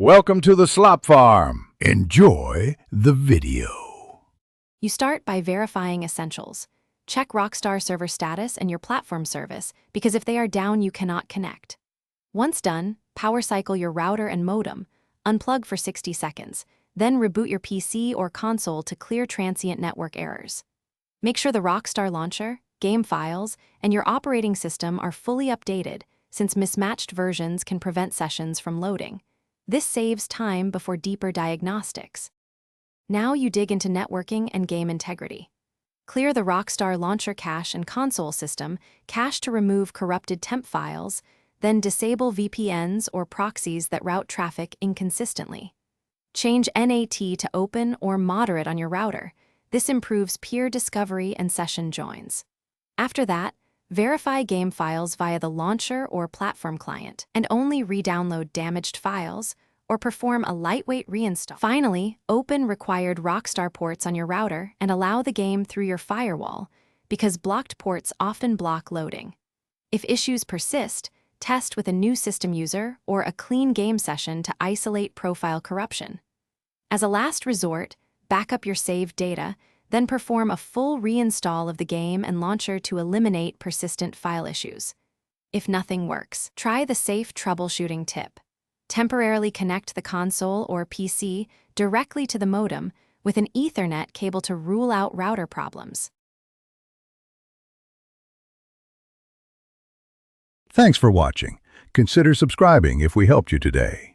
Welcome to the Slop Farm. Enjoy the video. You start by verifying essentials. Check Rockstar server status and your platform service, because if they are down, you cannot connect. Once done, power cycle your router and modem, unplug for 60 seconds, then reboot your PC or console to clear transient network errors. Make sure the Rockstar launcher, game files, and your operating system are fully updated, since mismatched versions can prevent sessions from loading. This saves time before deeper diagnostics. Now you dig into networking and game integrity. Clear the Rockstar launcher cache and console system, cache to remove corrupted temp files, then disable VPNs or proxies that route traffic inconsistently. Change NAT to open or moderate on your router. This improves peer discovery and session joins. After that, verify game files via the launcher or platform client, and only re-download damaged files or perform a lightweight reinstall. Finally, open required Rockstar ports on your router and allow the game through your firewall, because blocked ports often block loading. If issues persist, test with a new system user or a clean game session to isolate profile corruption. As a last resort, back up your saved data, then perform a full reinstall of the game and launcher to eliminate persistent file issues. If nothing works, try the safe troubleshooting tip. Temporarily connect the console or PC directly to the modem with an Ethernet cable to rule out router problems. Thanks for watching. Consider subscribing if we helped you today.